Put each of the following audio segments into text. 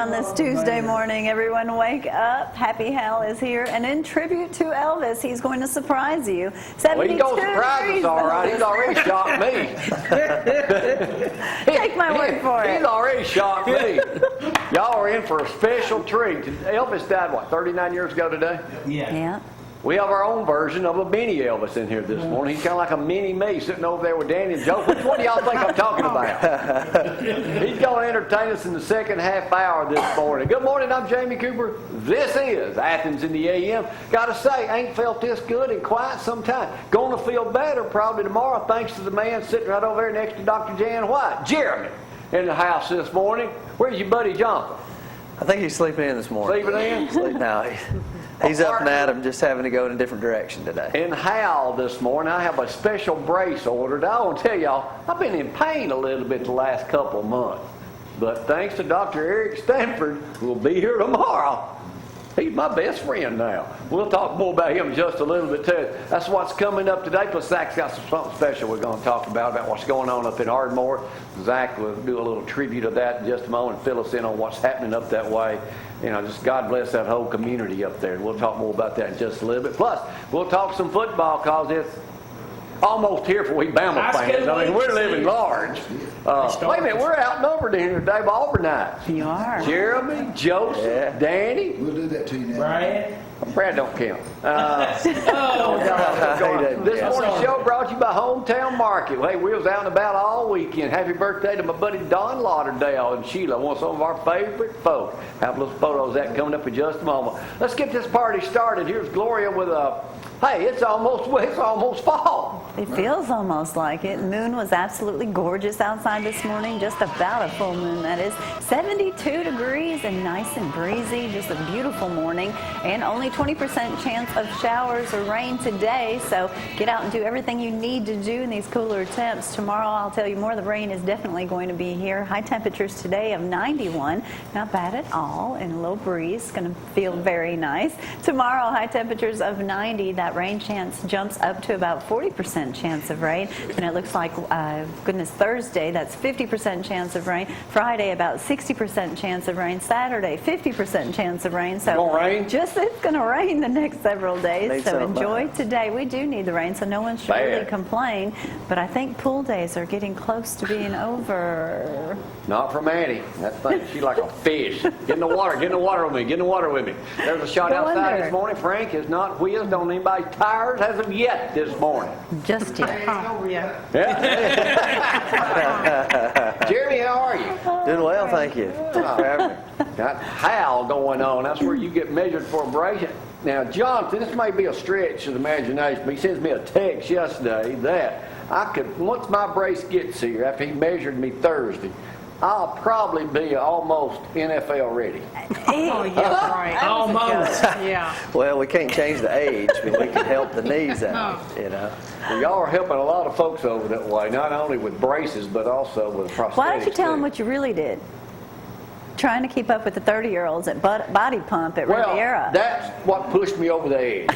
on this Tuesday morning. Everyone wake up. Happy Hal is here. And in tribute to Elvis, he's going to surprise you. 72 well, he's going to surprise us, all right. He's already shocked me. Take my word for it. He's already shocked me. Y'all are in for a special treat. Elvis died, what, 39 years ago today? Yeah. We have our own version of a mini Elvis in here this morning. He's kind of like a mini me sitting over there with Danny and Joe. Which one do y'all think I'm talking about? He's going to entertain us in the second half hour this morning. Good morning, I'm Jamie Cooper. This is Athens in the AM. Got to say, ain't felt this good in quite some time. Going to feel better probably tomorrow thanks to the man sitting right over there next to Dr. Jan White, Jeremy, in the house this morning. Where's your buddy Jonathan? I think he's sleeping in this morning. Sleeping in? No, he's up and at him, just having to go in a different direction today. In Hal this morning, I have a special brace ordered. I want to tell y'all, I've been in pain a little bit the last couple of months. But thanks to Dr. Eric Stanford, who will be here tomorrow. He's my best friend now. We'll talk more about him in just a little bit too. That's what's coming up today. Plus, Zack's got something special we're going to talk about what's going on up in Ardmore. Zack will do a little tribute of that in just a moment and fill us in on what's happening up that way. You know, just God bless that whole community up there. We'll talk more about that in just a little bit. Plus, we'll talk some football because it's almost here for we Bama fans. I mean, we're living large. Wait a minute, we're outnumbered in here today by Auburnites. You are. Jeremy, Joseph, Danny. We'll do that to you now. Brad. Brad don't count. This morning's show brought to you by Hometown Market. Hey, we was out and about all weekend. Happy birthday to my buddy Don Lauderdale and Sheila, one of some of our favorite folks. Have a little photos of that coming up in just a moment. Let's get this party started. Here's Gloria with a, hey, it's almost fall. It feels almost like it. Moon was absolutely gorgeous outside this morning. Just about a full moon, that is. 72 degrees and nice and breezy. Just a beautiful morning. And only 20% chance of showers or rain today. So get out and do everything you need to do in these cooler temps. Tomorrow, I'll tell you more. The rain is definitely going to be here. High temperatures today of 91. Not bad at all. And a low breeze. Going to feel very nice. Tomorrow, high temperatures of 90. That rain chance jumps up to about 40% chance of rain. And it looks like, Thursday, that's 50% chance of rain. Friday, about 60% chance of rain. Saturday, 50% chance of rain. So gonna rain? It's going to rain the next several days. Need So some enjoy bad. today. We do need the rain, so no one should really Bad. complain. But I think pool days are getting close to being over. Not from Annie. That thing, she's like a fish. Get in the water with me. Get in the water with me. There's a shot No outside wonder. this morning. Frank has not whizzed on anybody's tires as of yet this morning. Just yet. Yeah. Jeremy, how are you? Doing well, thank you. Thanks for having me. Got Hal going on. That's where you get measured for a brace. Now, Jonathan, this may be a stretch of the imagination, but he sends me a text yesterday that I could, once my brace gets here, after he measured me Thursday, I'll probably be almost NFL ready. Oh, yeah, right. Almost. Yeah. Well, we can't change the age, but we can help the knees out, you know. Well, y'all are helping a lot of folks over that way, not only with braces, but also with prosthetics. Why don't you tell too. them what you really did? Trying to keep up with the 30-years-olds at Body Pump at Well, Riviera. that's what pushed me over the edge.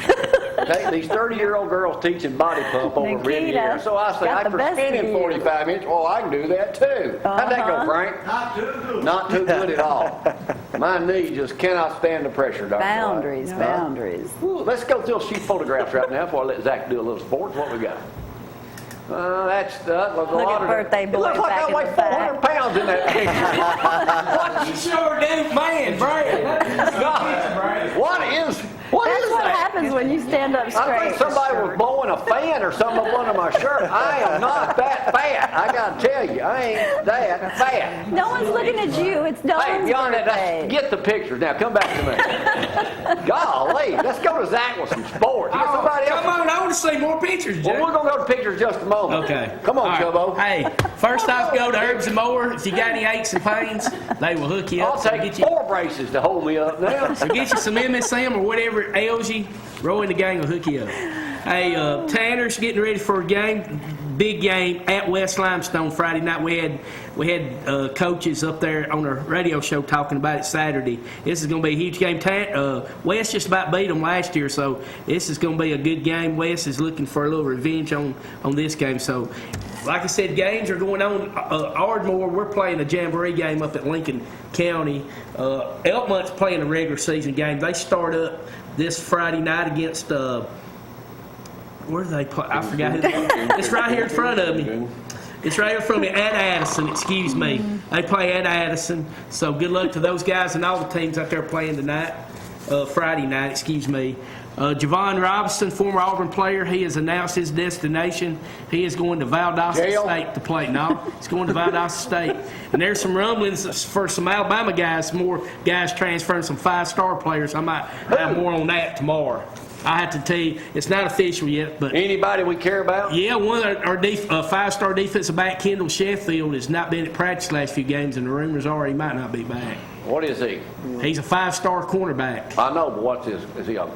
Okay, these 30-year-old girls teaching body pump over at Nikita Riviera. So I say, got I the best spending view. 45 minutes. Well, I can do that too. How'd that go, Frank? Not too good. Not too good at all. My knee just cannot stand the pressure, Dr. Boundaries, White. boundaries. Ooh, let's go through a few photographs right now before I let Zack do a little sports. What we got? That's a Look lot at of birthday it. boy It looks like back I in weigh the back. 400 pounds in that picture. You sure do, man, Brad. God, what is That's what that? happens when you stand up I straight. think somebody was blowing a fan or something up under my shirt. I am not that fat. I gotta tell you, I ain't that fat. No one's looking at you. It's Dawn's Hey, beyond that, birthday. get the pictures. Now, come back to me. Golly, let's go to Zack with some sports. Get somebody else. Come on, I want to see more pictures, Jay. Well, we're going to go to pictures in just a moment. Okay. Come on, All Chubbo. right. Hey, first off, go to Herbs and More. If you got any aches and pains, they will hook you up. I'll So take get you, 4 braces to hold me up now. so get you some MSM or whatever ails you. Roy and the gang will hook you up. Hey, Tanner's getting ready for a game. Big game at West Limestone Friday night. We had coaches up there on a radio show talking about it Saturday. This is going to be a huge game. West just about beat them last year, so this is going to be a good game. West is looking for a little revenge on this game. So like I said, games are going on. Ardmore, we're playing a jamboree game up at Lincoln County. Elkmont's playing a regular season game. They start up this Friday night against, where do they play? I forgot who they play. It's right here in front of me. It's right here in front of me, at Addison, excuse me. They play at Addison. So good luck to those guys and all the teams out there playing tonight, Friday night, excuse me. Javon Robinson, former Auburn player, he has announced his destination. He is going to Valdosta State to play. No, he's going to Valdosta State. And there's some rumblings for some Alabama guys, more guys transferring, some 5-star players. I might have more on that tomorrow. I have to tell you, it's not official yet, but Anybody we care about? yeah, one of our 5-star defensive back, Kendall Sheffield, has not been at practice the last few games, and the rumors are he might not be back. What is he? He's a 5-star cornerback. I know, but what's his? Is he got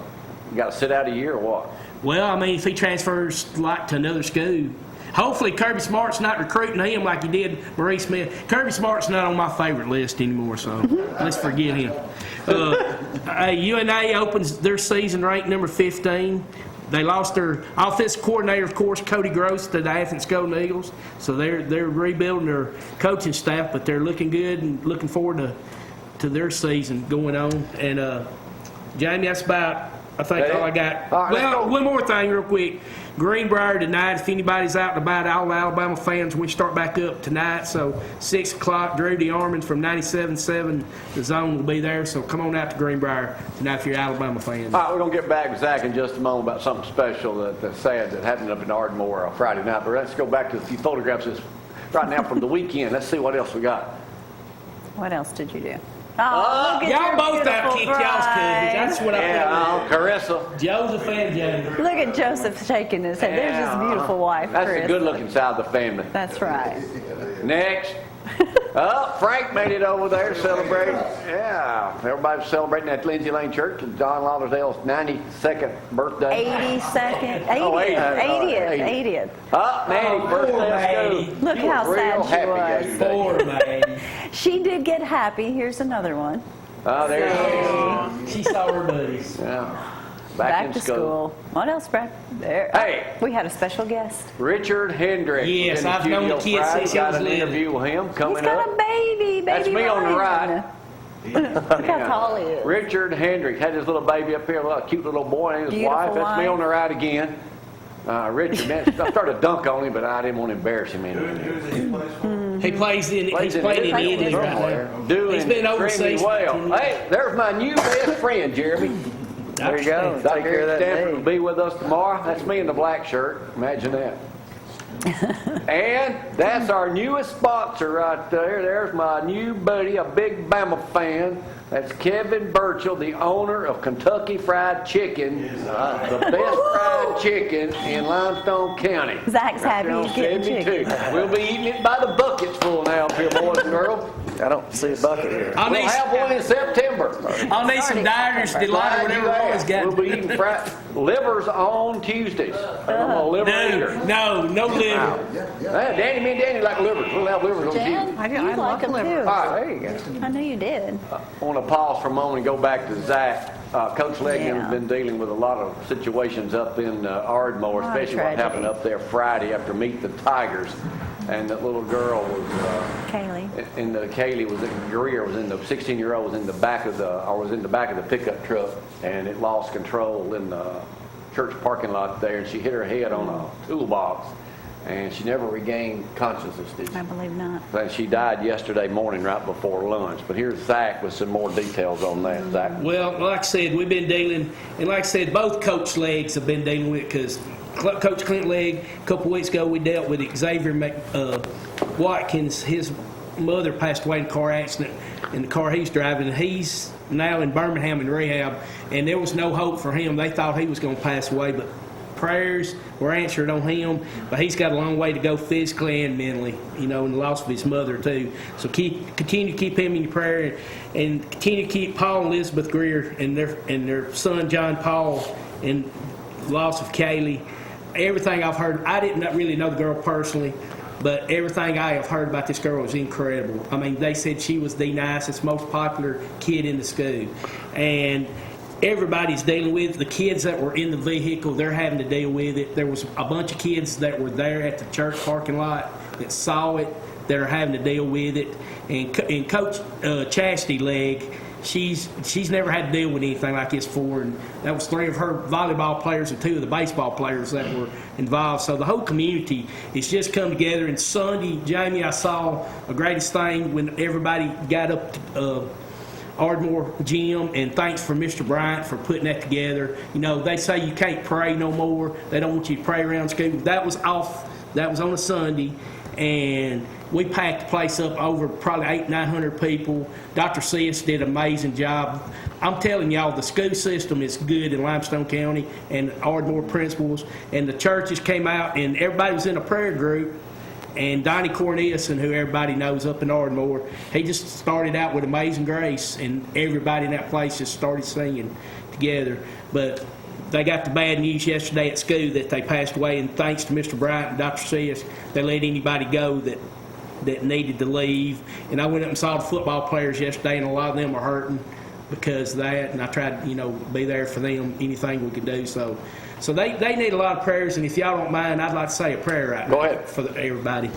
to sit out a year or what? Well, I mean, if he transfers like to another school, hopefully Kirby Smart's not recruiting him like he did Maurice Smith. Kirby Smart's not on my favorite list anymore, so let's forget him. UNA opens their season ranked number 15. They lost their offensive coordinator, of course, Cody Gross, to the Athens Golden Eagles. So they're rebuilding their coaching staff, but they're looking good and looking forward to their season going on. And Jamie, that's about, I think, all I got. All right, Well, one more thing real quick. Greenbrier tonight, if anybody's out and about, all the Alabama fans, we start back up tonight. So 6 o'clock, Drew DeArmond from 97.7, the Zone will be there. So come on out to Greenbrier tonight if you're an Alabama fan. All right, we're going to get back to Zack in just a moment about something special that's sad that happened up in Ardmore Friday night. But let's go back to a few photographs right now from the weekend. Let's see what else we got. What else did you do? Oh, look at Y'all your both out beautiful kicked y'all's bride. cousins. That's what I Carissa. Joseph and Jamie. Look at Joseph shaking his head. There's his beautiful wife, That's Chris. the good-looking side of the family. That's right. Next. Frank made it over there to celebrate. Yeah, everybody's celebrating at Lindsay Lane Church. John Lauderdale's 92nd birthday. 82nd, 80th, Oh, 80th. 80th. Nanny, birthday of school. Look She how was real sad she happy was. yesterday. Poor lady. She did get happy. Here's another one. Oh, there She saw her buddies. she is. Yeah. Back in to school. What else, Brad? There. Hey. We had a special guest. Richard Hendricks. Yes, was in I've known the studio kid Friday. since he Got was an little. interview with him coming He's got up. a baby. That's me on the Ryan. Look how tall he is. Richard Hendricks had his little baby up here, a little cute little boy and his Beautiful wife. That's me wife. on the right again. Richard, man, I started to dunk on him, but I didn't want to embarrass him anymore. He plays in. Plays He's playing in Italy Italy right somewhere. now. Doing He's been extremely overseas for well. 10 years. Hey, there's my new best friend, Jeremy. There you go. Dr. Take care of that Stanford will knee. be with us tomorrow. That's me in the black shirt. Imagine that. And that's our newest sponsor right there. There's my new buddy, a big Bama fan. That's Kevin Burchell, the owner of Kentucky Fried Chicken, the best fried chicken in Limestone County. Zach's happy Right he's there on getting 72. chicken. We'll be eating it by the buckets full now up here, boys and girls. I don't see a bucket here. I'll We'll need, have one in September. I'll need some diners, delight, or Glad whatever you always asked. got. We'll be eating livers on Tuesdays. I'm a liver eater. No liver. Danny, me and Danny like livers. We'll have livers on Tuesday. Jan, I do. you I like love them liver. too. All right, there you go. I knew you did. I want to pause for a moment and go back to Zack. Coach Leggman has been dealing with a lot of situations up in Ardmore, Oh, especially what happened tragedy. up there Friday after Meet the Tigers. And that little girl was, Kaylee. Kaylee was, Greer was in the 16-year-old was in the back of the pickup truck, and it lost control in the church parking lot there, and she hit her head on a toolbox, and she never regained consciousness, did she? I believe not. And she died yesterday morning right before lunch. But here's Zack with some more details on that. Zack. Well, like I said, we've been dealing, and like I said, both Coach Legs have been dealing with it because Coach Clint Legg, a couple weeks ago, we dealt with Xavier Watkins. His mother passed away in a car accident in the car he's driving. He's now in Birmingham in rehab, and there was no hope for him. They thought he was going to pass away, but prayers were answered on him, but he's got a long way to go physically and mentally, and the loss of his mother too. So continue to keep him in your prayer, and continue to keep Paul and Elizabeth Greer and their son John Paul, and the loss of Kaylee. Everything I've heard, I didn't really know the girl personally, but everything I have heard about this girl was incredible. I mean, they said she was the nicest, most popular kid in the school, and everybody's dealing with it. The kids that were in the vehicle, they're having to deal with it. There was a bunch of kids that were there at the church parking lot that saw it, that are having to deal with it. And Coach Chastity Leg, she's never had to deal with anything like this before. And that was 3 of her volleyball players and 2 of the baseball players that were involved. So the whole community has just come together. And Sunday, Jamie, I saw a greatest thing when everybody got up to Ardmore Gym, and thanks for Mr. Bryant for putting that together. You know, they say you can't pray no more. They don't want you to pray around school. That was on a Sunday, and we packed the place up over probably 800-900 people. Dr. Sis did an amazing job. I'm telling y'all, the school system is good in Limestone County, and Ardmore principals, and the churches came out, and everybody was in a prayer group. And Donnie Cornelius, who everybody knows up in Ardmore, he just started out with Amazing Grace, and everybody in that place just started singing together. But they got the bad news yesterday at school that they passed away, and thanks to Mr. Bryant and Dr. Sis, they let anybody go that needed to leave. And I went up and saw the football players yesterday, and a lot of them are hurting because of that, and I tried to, be there for them, anything we could do. So they need a lot of prayers, and if y'all don't mind, I'd like to say a prayer right now. Go ahead. For everybody.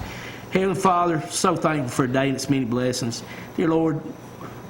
Heavenly Father, so thankful for a day and its many blessings. Dear Lord,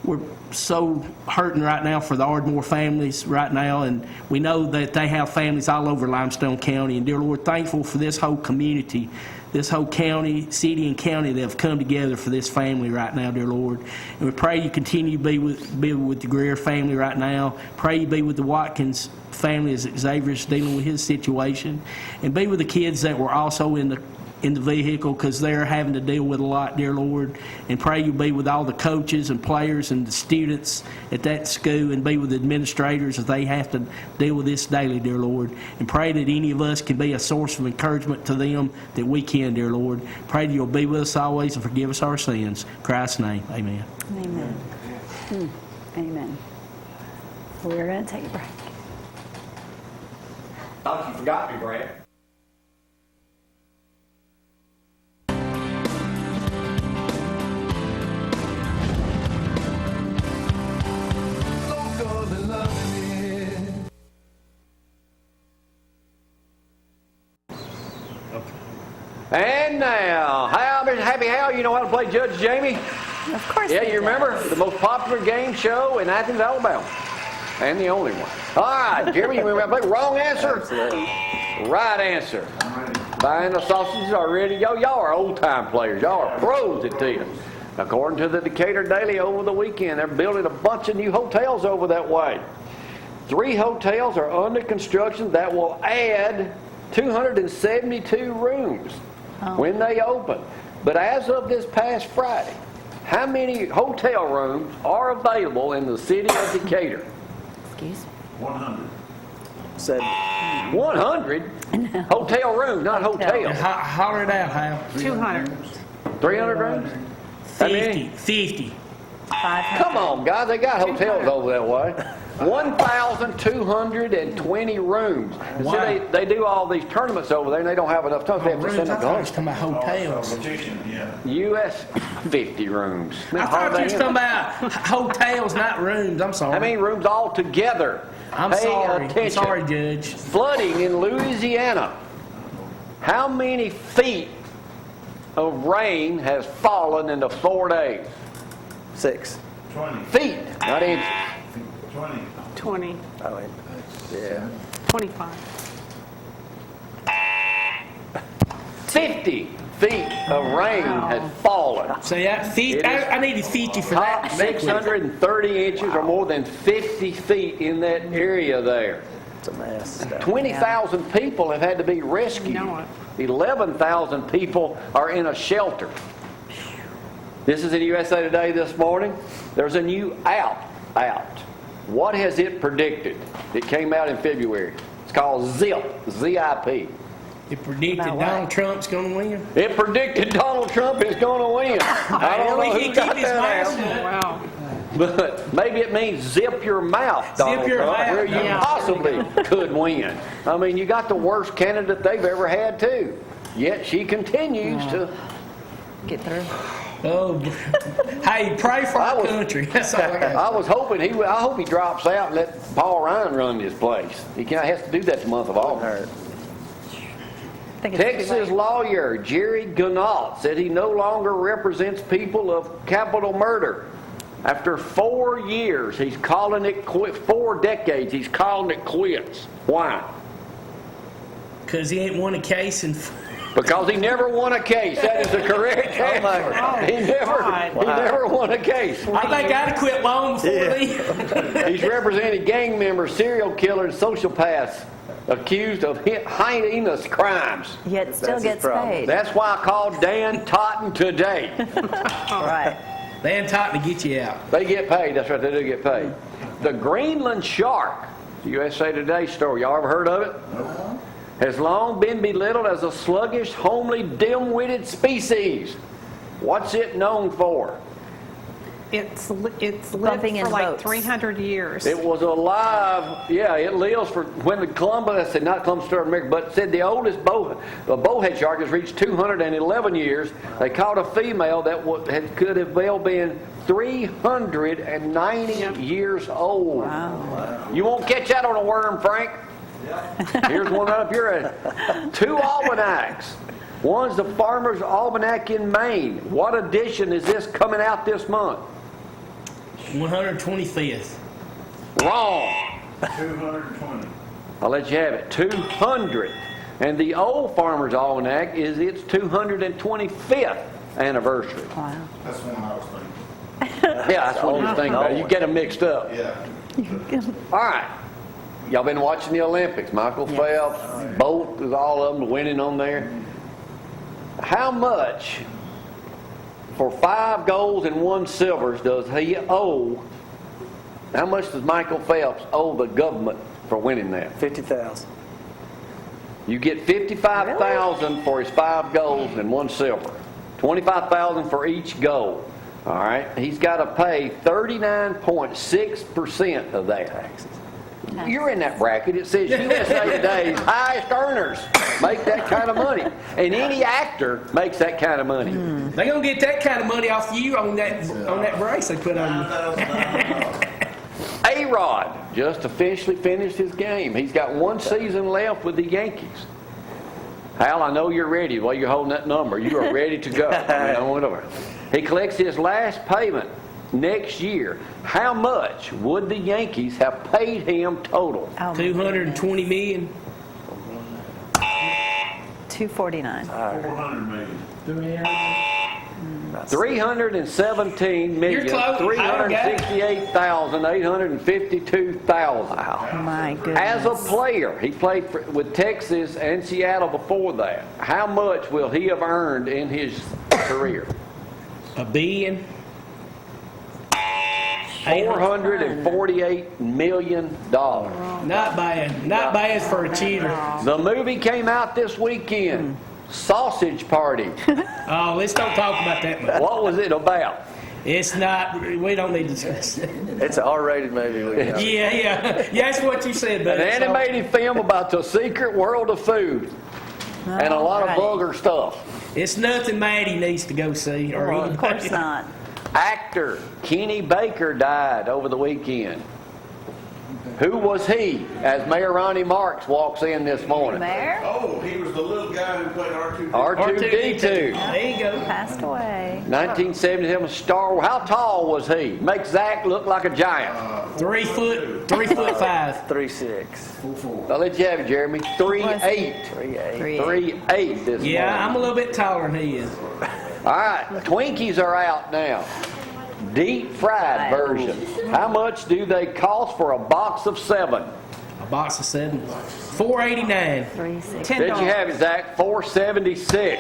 we're so hurting right now for the Ardmore families right now, and we know that they have families all over Limestone County. And dear Lord, thankful for this whole community, this whole county, city and county that have come together for this family right now, dear Lord. And we pray you continue to be with the Greer family right now. Pray you be with the Watkins family as Xavier's dealing with his situation. And be with the kids that were also in the vehicle, because they're having to deal with a lot, dear Lord. And pray you be with all the coaches and players and the students at that school, and be with the administrators as they have to deal with this daily, dear Lord. And pray that any of us can be a source of encouragement to them, that we can, dear Lord. Pray that you'll be with us always and forgive us our sins. In Christ's name, amen. Amen. Amen. We're going to take a break. Thought you forgot me, Brad. And now, Happy Hal, you know how to play Judge Jamie? Of course. Yeah, you remember? The most popular game show in Athens, Alabama. And the only one. All right, Jeremy, you remember how to play? Wrong answer? Absolutely. Right answer. Buying the sausages are ready to go. Y'all are old-time players. Y'all are pros at this. According to the Decatur Daily over the weekend, they're building a bunch of new hotels over that way. 3 hotels are under construction that will add 272 rooms when they open. But as of this past Friday, how many hotel rooms are available in the city of Decatur? Excuse me. 100. Said 100? Hotel rooms, not hotels. Holler it out, Hal. 200. 300 rooms? How many? 50. 500. Come on, guys, they got hotels over that way. 1,220 rooms. Wow. See, they do all these tournaments over there, and they don't have enough time. They have to send I them thought you to was talking about hotels. Competition, yeah. U.S. 50 rooms. I thought you was talking about hotels, not rooms. I'm sorry. How many rooms all together? I'm Pay sorry. attention. I'm sorry, Judge. Flooding in Louisiana. How many feet of rain has fallen in the 4 days? 6. 20. Feet, not inches. 20. 20. I mean, yeah. 25. 50 feet of rain has fallen. See, I needed 50 for Top that. 630 inches or more than 50 feet in that area there. It's a mess. 20,000 people have had to be rescued. You know it. 11,000 people are in a shelter. This is in USA Today this morning. There's a new out. What has it predicted? It came out in February. It's called ZIP, Z-I-P. It predicted About what? Donald Trump's going to win. It predicted Donald Trump is going to win. I don't know who got that out. Wow. But maybe it means zip your mouth, Donald your Trump, mouth, where you yeah. possibly could win. I mean, you got the worst candidate they've ever had, too. Yet she continues to... Get through. Oh, hey, pray for our country. That's all I got. I was hoping I hope he drops out and let Paul Ryan run this place. He has to do that the month of August. I think it's too Texas late. lawyer Jerry Ganault said he no longer represents people of capital murder. After 4 years, he's calling it quits. 4 decades, he's calling it quits. Why? Because he ain't won a case in. Because he never won a case. That is the correct Oh, my answer. God. He never won a case. I think I'd have quit long before Lee. He's represented gang members, serial killers, sociopaths accused of heinous crimes. Yet still That's his gets problem. paid. That's why I called Dan Totten today. Right. They ain't taught to get you out. They get paid. That's right, they do get paid. The Greenland shark, USA Today story, y'all ever heard of it? Has long been belittled as a sluggish, homely, dim-witted species. What's it known for? It's lived Bumping for in like boats. 300 years. It was alive, yeah, it lives for, when the Columbus, I said not Columbus started America, but said the oldest bowhead shark has reached 211 years. They caught a female that could have well been 390 years old. Wow. You won't catch that on a worm, Frank. Here's one right up your head. 2 almanacs. One's the Farmer's Almanac in Maine. What edition is this coming out this month? 125th. Wrong. 220. I'll let you have it. 200. And the Old Farmer's Almanac is its 225th anniversary. Wow. That's one I was thinking. Yeah, that's what you think about it. You get them mixed up. Yeah. All right. Y'all been watching the Olympics. Michael Phelps, Bolt, is all of them winning on there. How much for 5 golds and 1 silver does he owe? How much does Michael Phelps owe the government for winning that? 50,000. You get $55,000 for his 5 golds and 1 silver. $25,000 for each gold. All right. He's got to pay 39.6% of that. You're in that bracket. It says USA Today's highest earners make that kind of money. And any actor makes that kind of money. They gonna get that kind of money off you on that brace they put on you. A-Rod just officially finished his game. He's got 1 season left with the Yankees. Hal, I know you're ready. While you're holding that number, you are ready to go. Whatever. He collects his last payment next year. How much would the Yankees have paid him total? Oh, my 220 million. 249. 400 million. 317 million, You're close. 368,852,000. My goodness. As a player, he played with Texas and Seattle before that. How much will he have earned in his career? $1 billion. $448 million. Not bad. Not bad for a cheater. The movie came out this weekend. Sausage Party. Oh, let's don't talk about that much. What was it about? It's not. We don't need to discuss it. It's an R-rated movie. Yeah. That's what you said, An buddy. animated film about the secret world of food and a lot of Alrighty. vulgar stuff. It's nothing Maddie needs to go see. Or Well, of course not. Actor Kenny Baker died over the weekend. Who was he as Mayor Ronnie Marks walks in this morning? Mayor Oh, he was the little guy who played R2. R2D2. There you go. passed away. 1977 Star Wars. How tall was he? Makes Zack look like a giant. 3 foot 5. 3'6". I'll let you have it, Jeremy. 3'8". 3'8". 3'8" this Yeah, morning. I'm a little bit taller than he is. All right, Twinkies are out now. Deep fried version. How much do they cost for a box of 7? A box of 7. $4.89. 360. Did you have it, Zach? $4.76.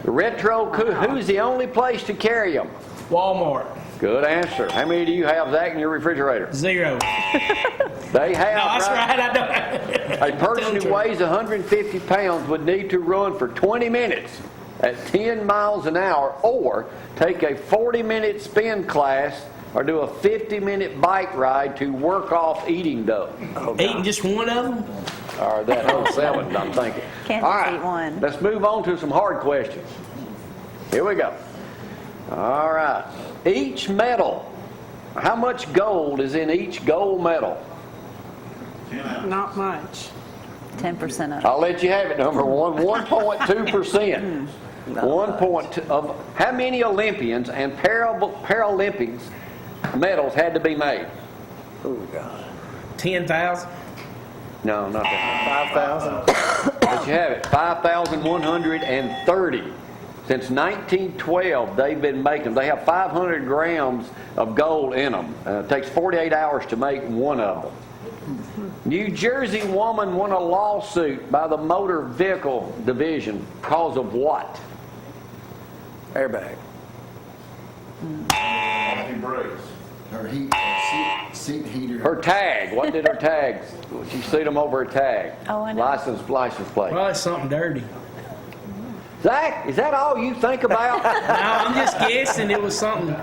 Retro, who's the only place to carry them? Walmart. Good answer. How many do you have, Zach, in your refrigerator? 0. They have. No, that's right. I know. A person who weighs 150 pounds would need to run for 20 minutes at 10 miles an hour or take a 40-minute spin class or do a 50-minute bike ride to work off eating dough. Eating just one of them? Or that whole 7, I'm thinking. Can't All just right, eat one. let's move on to some hard questions. Here we go. All right. Each medal. How much gold is in each gold medal? Not much. 10% of it. I'll let you have it, number one. 1.2%. 1.2 of how many Olympians and Paralympics medals had to be made? Oh, God. 10,000. No, not that. 5,000? But you have it. 5,130. Since 1912, they've been making them. They have 500 grams of gold in them. It takes 48 hours to make one of them. New Jersey woman won a lawsuit by the Motor Vehicle Division because of what? Airbag. Brakes. Her seat heater. Her tag. What did her tag? She sued them over her tag. Oh, I know. License plate. Probably something dirty. Zach, is that all you think about? No, I'm just guessing. It was something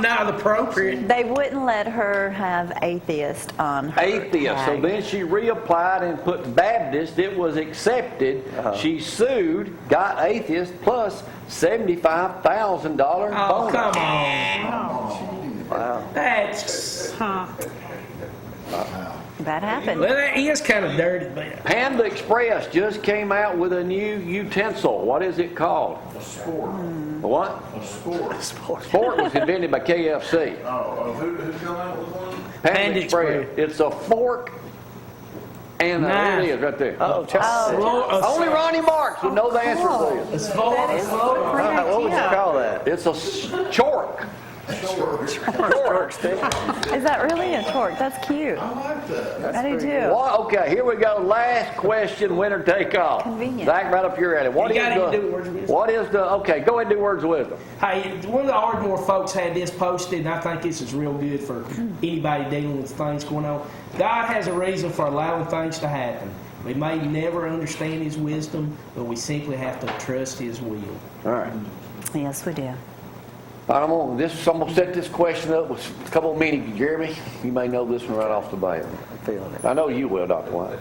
not appropriate. They wouldn't let her have atheist on her Atheist. So tag. then she reapplied and put Baptist. It was accepted. She sued, got atheist plus $75,000 Oh, bonus. come on. Wow. That's That happened. well, that is kind of dirty, but Panda Express just came out with a new utensil. What is it called? A sport. What? A sport. Sport was invented by KFC. Who come out with one? Panda Express. It's a fork and there it is right there. Oh, just Only Ronnie Marks would know the answer to this. what would you call that? It's a chork. Short stick. Is that really a torque? That's cute. I like that. I do too. Well, okay, here we go. Last question, winner take all. Convenient. Zach, right up your alley. What You is gotta the? do words of wisdom. What is the? Okay, go ahead and do words of wisdom. hey, one of the Ardmore folks had this posted, and I think this is real good for anybody dealing with things going on. God has a reason for allowing things to happen. We may never understand His wisdom, but we simply have to trust His will. All right. Yes, we do. I'm gonna set this question up with a couple of minutes. Jeremy, you may know this one right off the bat. I'm feeling it. I know you will, Dr. White.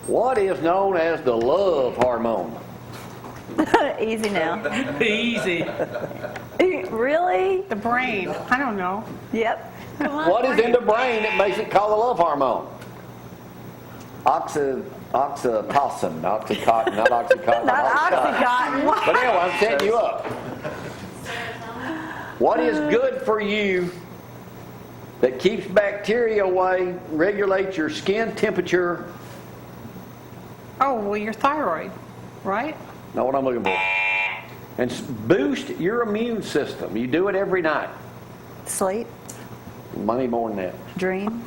What is known as the love hormone? Easy now. Easy. Really? The brain. I don't know. Yep. Come on. What is in the brain that makes it called the love hormone? Oxytocin, not Oxycontin. Not Oxycontin. But anyway, I'm setting you up. What is good for you that keeps bacteria away, regulates your skin temperature? Oh, well, your thyroid, right? Know what I'm looking for? And boost your immune system. You do it every night. Sleep? Money more than that. Dream?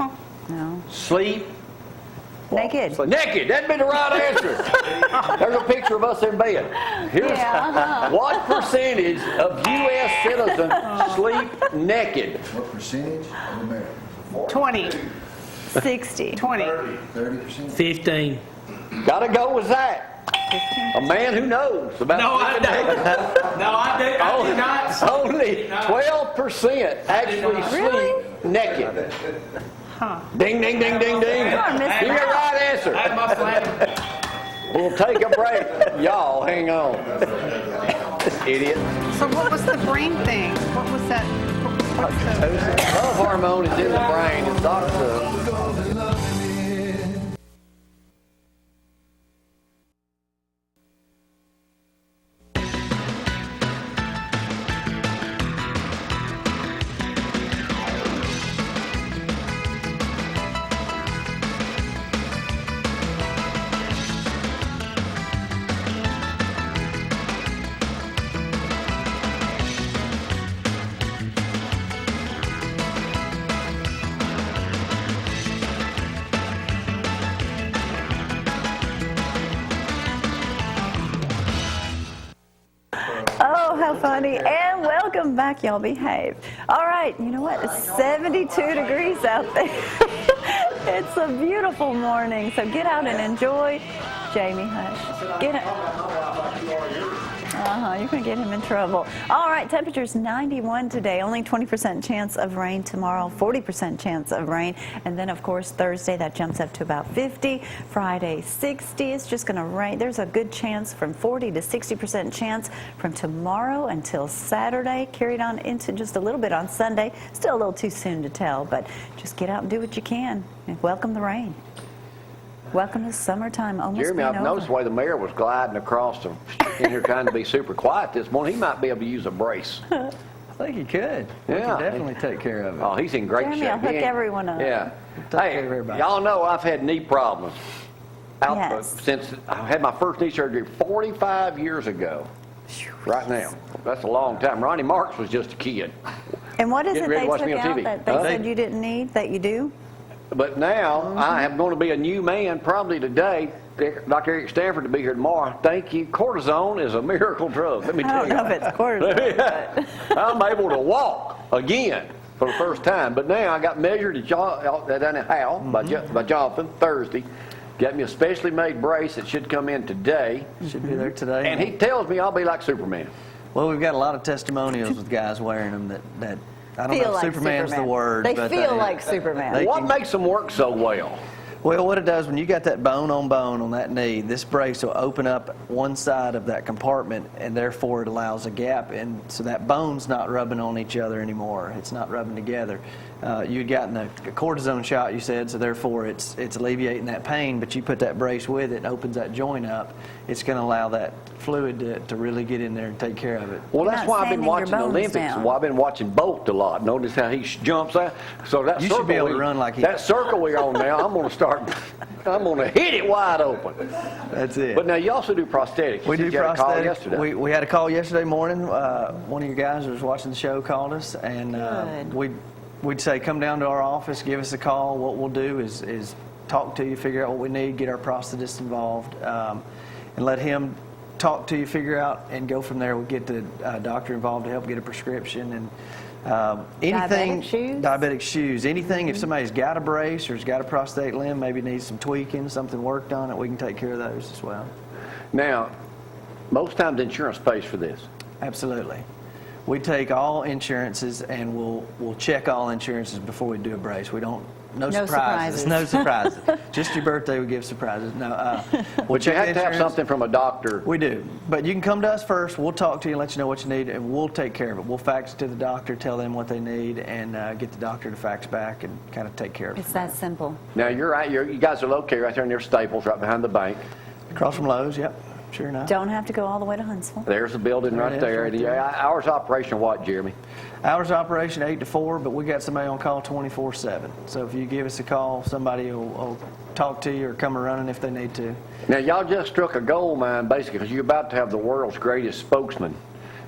No. Sleep. Naked? Naked. That'd be the right answer. There's a picture of us in bed. Here's what percentage of U.S. citizens sleep naked? What percentage of America? 20. 60. 20. 30%? 15. Gotta go with that. A man who knows about No, I sleeping naked. don't. No, I do not. Only 12% actually sleep naked. Ding, ding, ding, ding, ding. You are missing Give me a out. right I answer. had my flat. We'll take a break. Y'all, hang on. Idiot. So what was the brain thing? What was that? What's the, Love hormone is in the brain. It's oxytocin. Oh, how funny. And welcome back. Y'all behave. All right. You know what? It's 72 degrees out there. It's a beautiful morning. So get out and enjoy. Jamie, hush. Get out. You're going to get him in trouble. All right, temperature's 91 today. Only 20% chance of rain tomorrow, 40% chance of rain. And then, of course, Thursday, that jumps up to about 50. Friday, 60. It's just going to rain. There's a good chance from 40 to 60% chance from tomorrow until Saturday. Carried on into just a little bit on Sunday. Still a little too soon to tell, but just get out and do what you can. And welcome the rain. Welcome to summertime, almost Jeremy, being I've noticed the way the mayor was gliding across in here trying to be super quiet this morning. He might be able to use a brace. I think he could. We Yeah. can definitely take care of it. Oh, he's in great Jeremy, shape. I'll hook He ain't- everyone up. Yeah. Take Hey, care of everybody. y'all know I've had knee problems Yes. since I had my first knee surgery 45 years ago. Right now. That's a long time. Ronnie Marks was just a kid. And what is Getting it ready they to watch took me on out TV. that they Huh? said you didn't need, that you do? But now I am going to be a new man probably today. Dr. Eric Stanford to be here tomorrow. Thank you. Cortisone is a miracle drug. Let me I tell don't you. know if it's cortisone, but I'm able to walk again for the first time. But now I got measured at Hal by Jonathan Thursday. Got me a specially made brace that should come in today. Should be there today. And he tells me I'll be like Superman. Well, we've got a lot of testimonials with guys wearing them that I don't know feel if like Superman's Superman. the word. They but feel like Superman. They What can- makes them work so well? Well, what it does, when you got that bone on that knee, this brace will open up one side of that compartment, and therefore it allows a gap, and so that bone's not rubbing on each other anymore. It's not rubbing together. You'd gotten a cortisone shot, you said, so therefore it's alleviating that pain, but you put that brace with it and opens that joint up. It's going to allow that fluid to really get in there and take care of it. Well, You're that's not why I've been sanding your watching the bones Olympics. down. Well, I've been watching Bolt a lot. Notice how he jumps out. So that You circle should be able to we- run like he that does. circle we're on now. I'm going to hit it wide open. That's it. But now you also do prosthetics. We You do said you had a call prosthetics. yesterday. We had a call yesterday morning. One of your guys who was watching the show called us, and Good. we'd say, come down to our office, give us a call. What we'll do is talk to you, figure out what we need, get our prosthetist involved, and let him talk to you, figure out, and go from there. We'll get the doctor involved to help get a prescription and anything. Diabetic shoes. Anything. If somebody's got a brace or has got a prosthetic limb, maybe needs some tweaking, something worked on it, we can take care of those as well. Now, most times insurance pays for this. Absolutely. We take all insurances and we'll check all insurances before we do a brace. We don't, no surprises. surprises. No surprises. Just your birthday, we give surprises. No, we'll But you check have the to have insurance. something from a doctor. We do. But you can come to us first. We'll talk to you and let you know what you need, and we'll take care of it. We'll fax it to the doctor, tell them what they need, and get the doctor to fax back and kind of take care of it. it's that simple. Now, you're right. You guys are located right there near Staples, right behind the bank. Across from Lowe's, yep. Sure enough. Don't have to go all the way to Huntsville. There's the building There right it is, there. right And, there. hours of operation what, Jeremy? Hours of operation 8 to 4, but we got somebody on call 24/7. So if you give us a call, somebody will talk to you or come running if they need to. Now, y'all just struck a gold mine, basically, because you're about to have the world's greatest spokesman.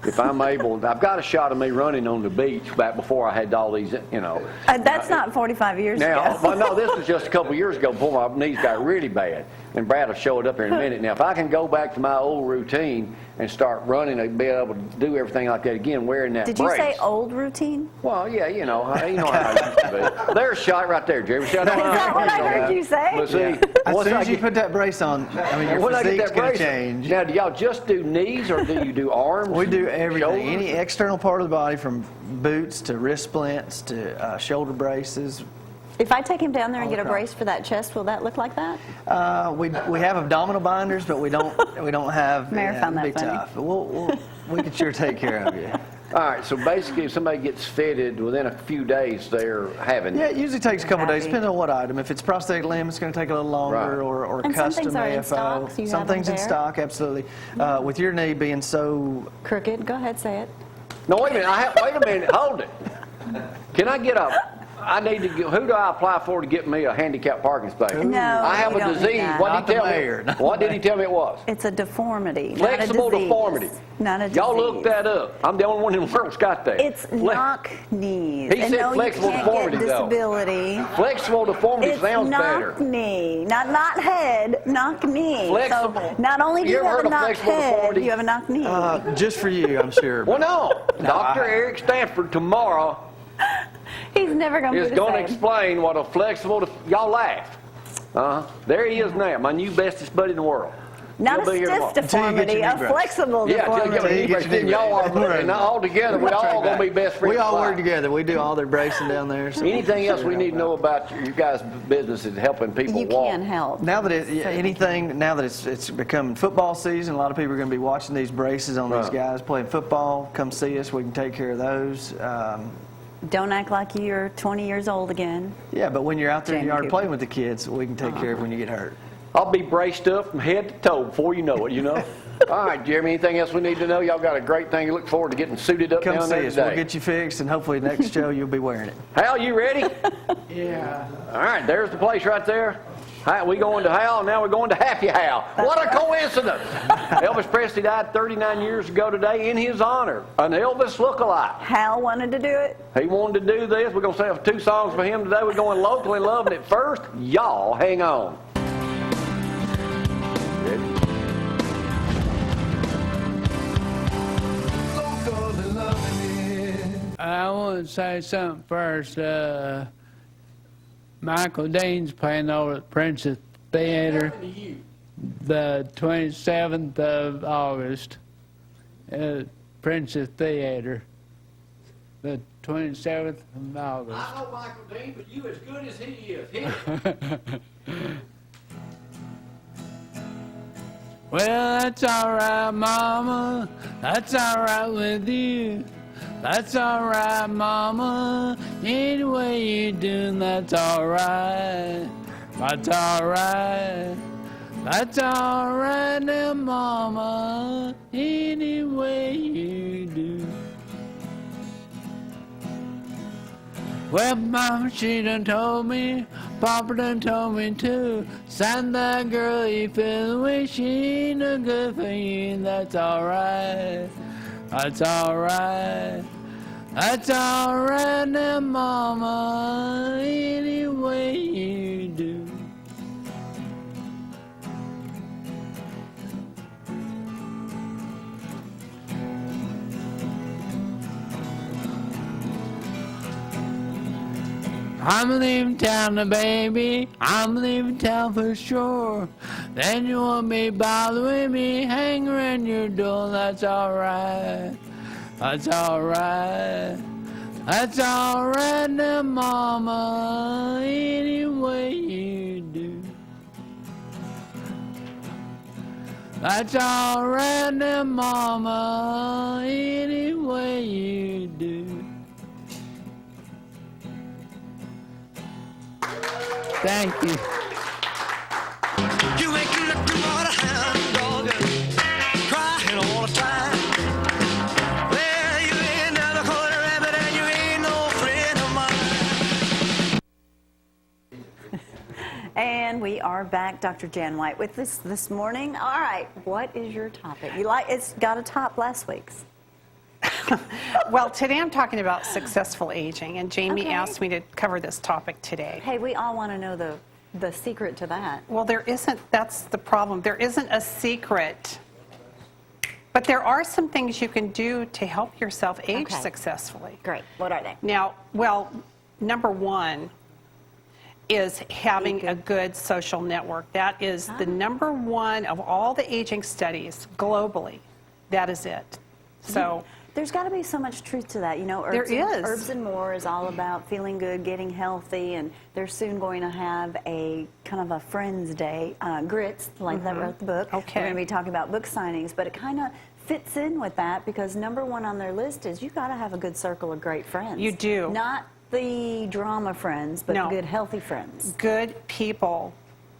If I'm able, I've got a shot of me running on the beach back before I had all these, That's not 45 years Now, ago. well, no, this was just a couple years ago before my knees got really bad. And Brad will show it up here in a minute. Now, if I can go back to my old routine and start running and be able to do everything like that again, wearing that Did brace. you say old routine? Well, yeah, you know how I used to be. There's a shot right there, Jeremy. See, I know Is that what I heard you say? But see, As once soon I as you get- put that brace on, I mean, your when I get physique's that going brace, to change. now, do y'all just do knees or do you do arms? We do everything. shoulders? Any external part of the body, from boots to wrist splints to shoulder braces. If I take him down there and All get a across. brace for that chest, will that look like that? We have abdominal binders, but we don't have. Mayor found it'd that be funny. tough. We can sure take care of you. All right, so basically, if somebody gets fitted within a few days, they're having Yeah, it usually takes a couple days, Happy. depending on what item. If it's prosthetic limb, it's going to take a little longer, Right. or And some custom things are in AFO. stock, so you Some have them things in there. stock, absolutely. With your knee being so, Crooked? Go ahead, say it. No, wait a minute. Wait a minute. Hold it. Can I get I need to get, who do I apply for to get me a handicap parking space? No, I have you a don't need disease. that. What Not did he the tell mayor. me? What did he tell me it was? It's a deformity, Flexible not a disease. deformity. Not a disease. Y'all look that up. I'm the only one in the world that's got that. It's knock knees. He and said no, flexible you can't deformity, get though. disability. Flexible deformity It's sounds knock better. knee, not head, knock knee. Flexible. So not only do You you ever have heard a of knock flexible head, deformity? you have a knock knee. just for you, I'm sure. Well, no. Dr. I- Eric Stanford tomorrow He's never going to is be the going to same. explain what a flexible. Y'all laugh. There he is now, my new bestest buddy in the world. Not a You'll be here stiff tomorrow. Until you get deformity, your a knee brace. flexible Yeah, deformity. then y'all are, and all together, we're all gonna be best friends. We all for work life. together. We do all their bracing down there. so- Anything else we need to know about you guys' business is helping people You walk? can help. Now that now that it's becoming football season, a lot of people are going to be watching these braces on these Right. guys playing football. Come see us. We can take care of those. Don't act like you're 20 years old again. Yeah, but when you're out there in the Jamie yard Cooper. playing with the kids, we can take care of when you get hurt. I'll be braced up from head to toe before you know it, you know? All right, Jeremy, anything else we need to know? Y'all got a great thing. You look forward to getting suited up Come down see there us. We'll today. get you fixed, and hopefully next show you'll be wearing it. Hal, you ready? Yeah. All right, there's the place right there. All right, we going to Hal, now we're going to Happy Hal. What a coincidence! Elvis Presley died 39 years ago today in his honor. An Elvis lookalike. Hal wanted to do it. He wanted to do this. We're going to sing 2 songs for him today. We're going local and loving it first. Y'all hang on. Ready? I want to say something first. Michael Dean's playing over at Princess Theater the 27th of August. Princess Theater. The 27th of August. I know Michael Dean, but you as good as he is. Well, that's all right, Mama. That's all right with you. That's all right, Mama. Any way you do, that's all right. That's all right. That's all right now, Mama. Any way you do. Well, Mama, she done told me, Papa done told me too. Sign that girl you feel the way she ain't no good for you. That's alright. That's alright. That's alright now, Mama. Any way you do. I'm leaving town now, baby. I'm leaving town for sure. Then you won't be bothering me, hang around your door. That's alright. That's alright. That's alright now, Mama. Any way you do. That's alright now, Mama. Any way you do. Thank you. You ain't nothing but a hound dog, crying all the time. Well, you ain't never caught a rabbit and you ain't no friend of mine. And we are back, Dr. Jan White, with us this morning. All right, what is your topic? It's got a top last week's. Well, today I'm talking about successful aging, and Jamie Okay. asked me to cover this topic today. Hey, we all want to know the secret to that. Well, there isn't, that's the problem. There isn't a secret. But there are some things you can do to help yourself age Okay. successfully. Great. What are they? Now, well, number one is having a good social network. That is the number one of all the aging studies globally. That is it. So, There's got to be so much truth to that. You know, There Herbs is. Herbs and More is all about feeling good, getting healthy, and they're soon going to have a kind of a Friends Day, Grits, like that wrote the book. Okay. We're going to be talking about book signings, but it kind of fits in with that because number one on their list is you got to have a good circle of great friends. You do. Not the drama friends, but No. good, healthy friends. good people.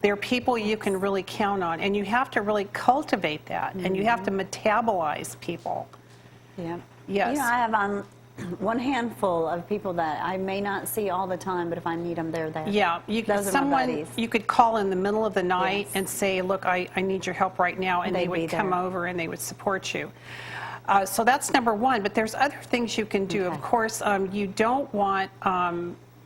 They're people you can really count on, and you have to really cultivate that, and you have to metabolize people. Yeah. Yes. You know, I have on one handful of people that I may not see all the time, but if I need them, they're there. Yeah, Those are my someone buddies. you could call in the middle of the night Yes. and say, look, I need your help right now, and they They'd be would come there. over and they would support you. So that's number one, but there's other things you can do. Okay. Of course, you don't want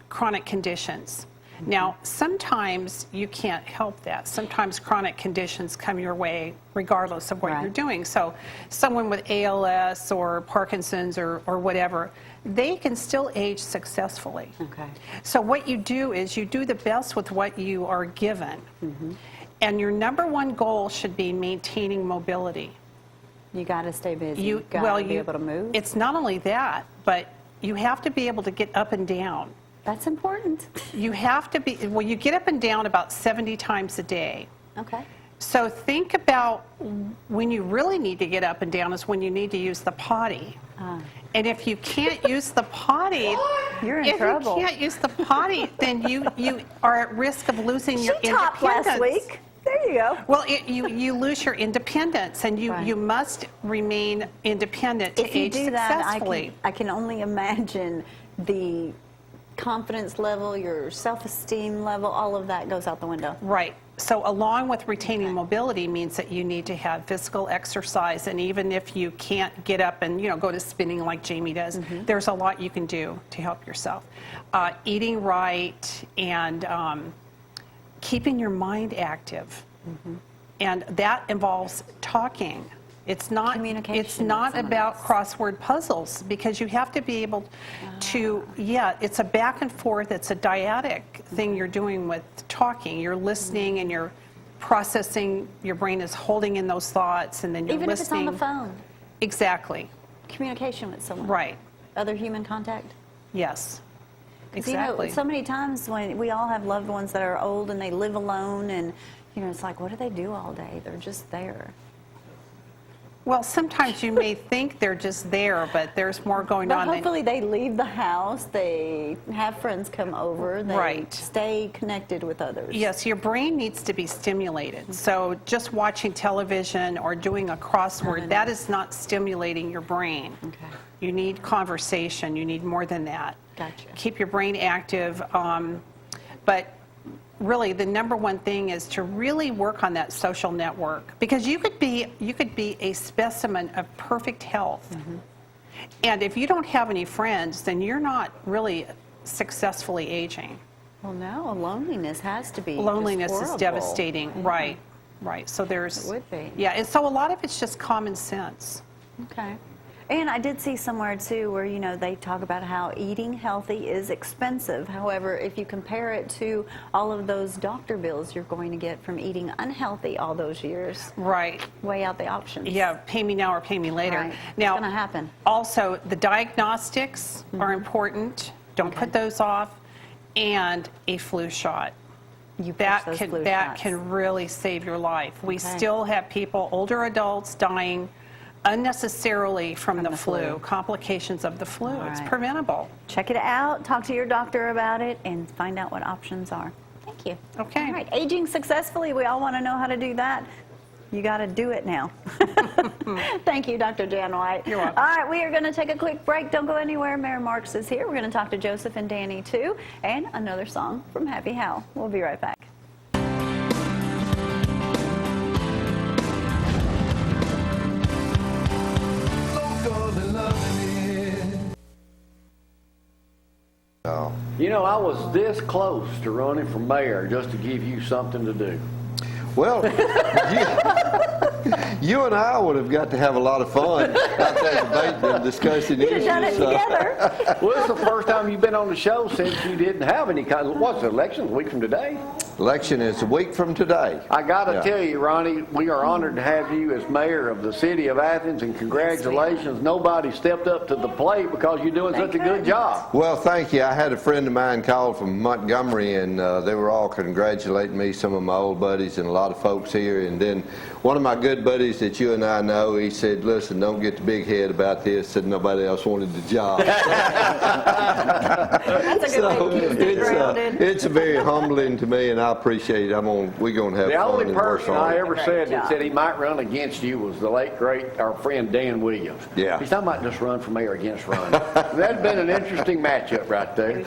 chronic conditions. Now, sometimes you can't help that. Sometimes chronic conditions come your way regardless of what Right. you're doing. So someone with ALS or Parkinson's or whatever, they can still age successfully. Okay. So what you do is you do the best with what you are given. And your number one goal should be maintaining mobility. You got to stay busy. You got to be able to move. It's not only that, but you have to be able to get up and down. That's important. You have to be, well, you get up and down about 70 times a day. Okay. So think about when you really need to get up and down is when you need to use the potty. And if you can't use the potty, you're in trouble. If you can't use the potty, then you are at risk of losing your independence. She topped last week. There you go. Well, you lose your independence, and you must remain independent to age successfully. I can only imagine the confidence level, your self-esteem level, all of that goes out the window. Right. So along with retaining mobility means that you need to have physical exercise, and even if you can't get up and go to spinning like Jamie does, there's a lot you can do to help yourself. Eating right and keeping your mind active, and that involves talking. It's not about crossword puzzles, because you have to be able to, it's a back and forth, it's a dyadic thing you're doing with talking. You're listening and you're processing, your brain is holding in those thoughts, and then you're Even listening. Even if it's on the phone. Exactly. Communication with someone. Right. Other human contact. Yes. Exactly. So many times when we all have loved ones that are old and they live alone, and it's like, what do they do all day? They're just there. Well, sometimes you may think they're just there, but there's more going on. But hopefully they leave the house, they have friends come over, they stay connected with others. Yes, your brain needs to be stimulated. So just watching television or doing a crossword, that is not stimulating your brain. Okay. You need conversation. You need more than that. Gotcha. Keep your brain active. But really, the number one thing is to really work on that social network, because you could be a specimen of perfect health, and if you don't have any friends, then you're not really successfully aging. Well, no, loneliness has to be. Loneliness just is horrible. Devastating, right? So there's. It would be. Yeah, and so a lot of it's just common sense. Okay. And I did see somewhere, too, where, they talk about how eating healthy is expensive. However, if you compare it to all of those doctor bills you're going to get from eating unhealthy all those years. Right. Weigh out the options. Yeah, pay me now or pay me later. Right. Now, it's going to happen. Also, the diagnostics are important. Don't put those off. And a flu shot. That can really save your life. We still have people, older adults, dying unnecessarily from the flu, complications of the flu. It's preventable. Check it out, talk to your doctor about it, and find out what options are. Thank you. Okay. All right, aging successfully, we all want to know how to do that. You got to do it now. Thank you, Dr. Jan White. You're welcome. All right, we are going to take a quick break. Don't go anywhere. Mary Marks is here. We're going to talk to Joseph and Danny, too, and another song from Happy Hal. We'll be right back. I was this close to running for mayor just to give you something to do. Well, you and I would have got to have a lot of fun out there debating and discussing issues. You've done it together. Well, it's the first time you've been on the show since you didn't have any kind of, what's the election, a week from today? Election is a week from today. I got to tell you, Ronnie, we are honored to have you as mayor of the city of Athens, and congratulations. Nobody stepped up to the plate because you're doing such a good job. Well, thank you. I had a friend of mine call from Montgomery, and they were all congratulating me, some of my old buddies and a lot of folks here. And then one of my good buddies that you and I know, he said, listen, don't get the big head about this, said nobody else wanted the job. That's a good way to keep it grounded. It's very humbling to me, and I appreciate it. We're going to have The fun only and work person hard. I ever said that said he might run against you was the late, great, our friend Dan Williams. Yeah. He's talking about just run for mayor against Ronnie. That'd been an interesting matchup right there.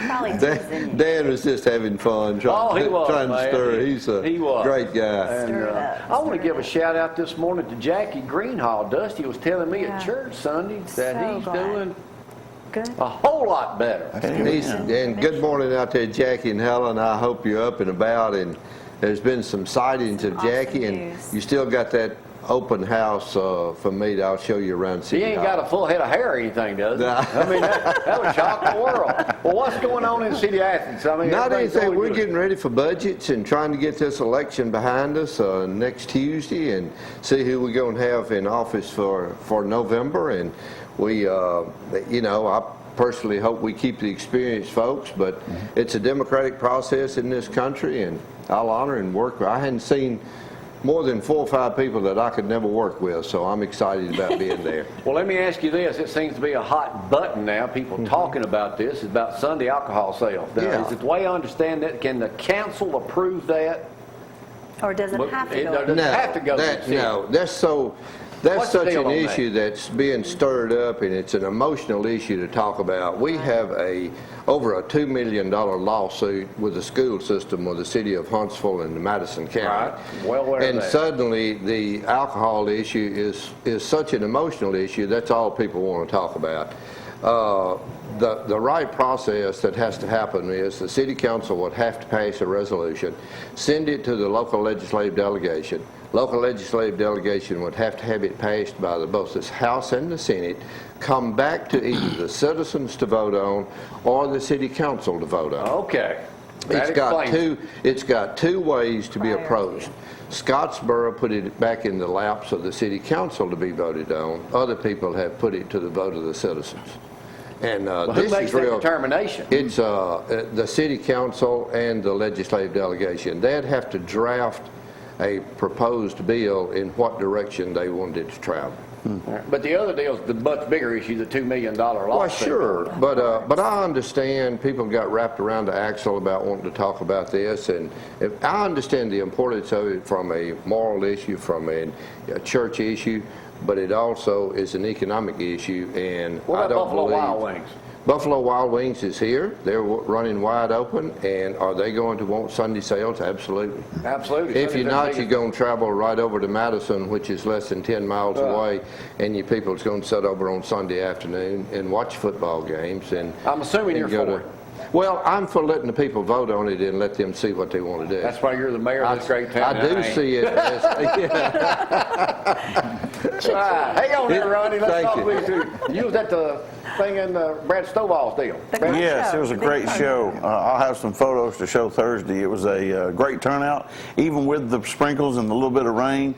Dan was just having fun, trying to stir. He's a great guy. And, I want to give a shout out this morning to Jackie Greenhall. Dusty was telling me at church Sunday that he's doing a whole lot better. And good morning out there, Jackie and Helen. I hope you're up and about. And there's been some sightings of Jackie, and you still got that open house for me. I'll show you around He City ain't Hall. got a full head of hair or anything, does he? I mean, that would shock the world. Well, what's going on in the city of Athens? I mean, Not everything's anything. going We're good. getting ready for budgets and trying to get this election behind us next Tuesday and see who we're going to have in office for November. And we, I personally hope we keep the experienced folks, but it's a democratic process in this country, and I'll honor and work. I hadn't seen more than 4 or 5 people that I could never work with, so I'm excited about being there. Well, let me ask you this. It seems to be a hot button now. People talking about this. It's about Sunday alcohol sales. Now, Yeah. is it the way I understand that? Can the council approve that? Or does it have to go? Does it have to go to the city? No, that's What's the such deal an on issue that's being stirred up, and it's an emotional issue to talk about. We have over a $2 million lawsuit with the school system with the city of Huntsville and Madison County. Right. Well aware of And that. suddenly the alcohol issue is such an emotional issue, that's all people want to talk about. The right process that has to happen is the city council would have to pass a resolution, send it to the local legislative delegation. Local legislative delegation would have to have it passed by both the House and the Senate, come back to either the citizens to vote on or the city council to vote on. Okay. That It's got two ways to be approached. Scottsboro put it back in the laps of the city council to be voted on. Other people have put it to the vote of the citizens. And Well, who this makes is that real. determination? It's the city council and the legislative delegation. They'd have to draft a proposed bill in what direction they wanted it to travel. But the other deal is the much bigger issue, the $2 million lawsuit. Well, sure, but I understand people got wrapped around the axle about wanting to talk about this, and I understand the importance of it from a moral issue, from a church issue, but it also is an economic issue, and What I about don't Buffalo believe Wild Wings? Buffalo Wild Wings is here. They're running wide open, and are they going to want Sunday sales? Absolutely. Absolutely. If you're not, you're going to travel right over to Madison, which is less than 10 miles away, and your people's going to sit over on Sunday afternoon and watch football games. And I'm assuming you're go for to- it. Well, I'm for letting the people vote on it and let them see what they want to do. That's why you're the mayor of this great town. I do see it as... All right. Hang on there, Ronnie. Let's Thank talk you. with you. You was at the thing in Brad Stovall's deal. Yes, it was a great show. I'll have some photos to show Thursday. It was a great turnout, even with the sprinkles and the little bit of rain.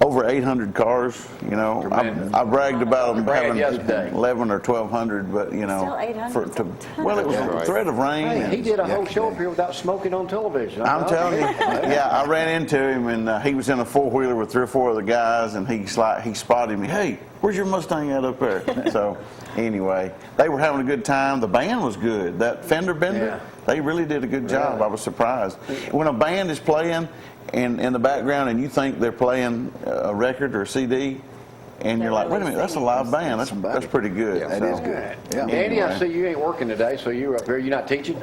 Over 800 cars, I bragged about them Brad having yesterday. 11 or 1,200, but, Still 800 well, it was a threat of rain. Hey, and- he did a whole show up here without smoking on television. I'm telling you, yeah, I ran into him, and he was in a four-wheeler with 3 or 4 other guys, and he spotted me. Hey, where's your Mustang at up there? So, anyway, they were having a good time. The band was good. That Fender Bender, they really did a good job. Really? I was surprised. When a band is playing in the background, and you think they're playing a record or a CD, and you're like, wait a minute, that's a live band. That's pretty good. Yeah, that is good. Yeah. Andy, I see you ain't working today, so you're up here. You're not teaching?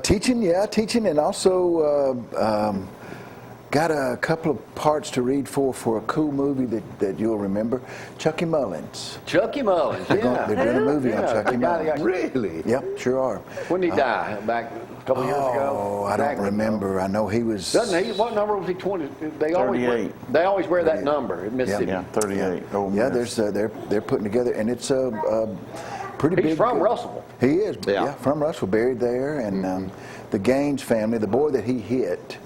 Teaching, and also got a couple of parts to read for a cool movie that you'll remember, Chucky Mullins. Chucky Mullins, They're doing a movie on Yeah, Chucky the guy that Mullins. Really? Yep, sure are. When did he die? Back a couple years ago? Oh, I don't Exactly. remember. I know he was. Doesn't he? What number was he? 20? They always 38. They always wear that number in Mississippi. Yeah, 38. Oh, Yeah, Miss. they're putting together, and it's a pretty big. He's from Russellville. He is, Yeah. from Russell, buried there, and the Gaines family, the boy that he hit,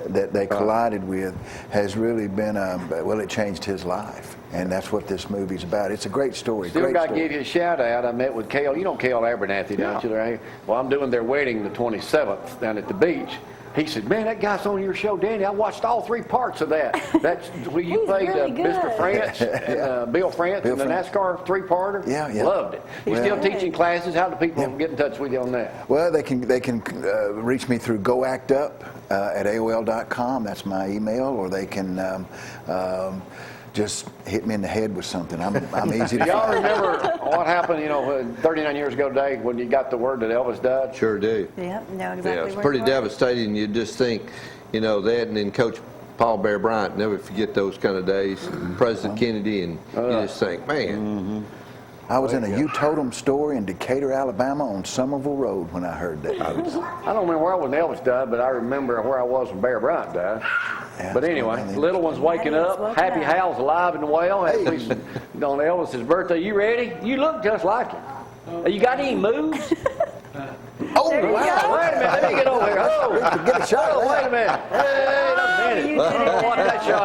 that they collided with, has really been it changed his life, and that's what this movie's about. It's a great story. Still great got to story. give you a shout out. I met with Cale. You know Cale Abernathy, don't you? Right? Well, I'm doing their wedding the 27th down at the beach. He said, "Man, that guy's on your show, Danny. I watched all 3 parts of that. That's where you He's played really Mr. good. France and Bill France Bill in the France. NASCAR 3-parter. Yeah, yeah. Loved it. You Well- still teaching classes? How do people get in touch with you on that? Well, they can reach me through goactup at AOL.com. That's my email, or they can just hit me in the head with something. I'm easy to Do y'all find. remember what happened, 39 years ago today when you got the word that Elvis died? Sure do. Yep, know exactly Yeah, it's where pretty you are. devastating. You just think, that, and then Coach Paul Bear Bryant, never forget those kind of days. President Kennedy, and you just think, man. I was in a U-Totem store in Decatur, Alabama on Somerville Road when I heard that news. I don't remember where I was when Elvis died, but I remember where I was when Bear Bryant died. Yeah, But it's anyway, going down the little one's waking Daddy is up. woken Happy up. Hal's alive and well. Hey. On Elvis's birthday. You ready? You look just like him. You got any moves? Oh, There you wow. go. Wait a minute. Let me get over here. Oh, Get a shot oh of wait a that. minute. Hey, a minute. you did it. Watch that shot.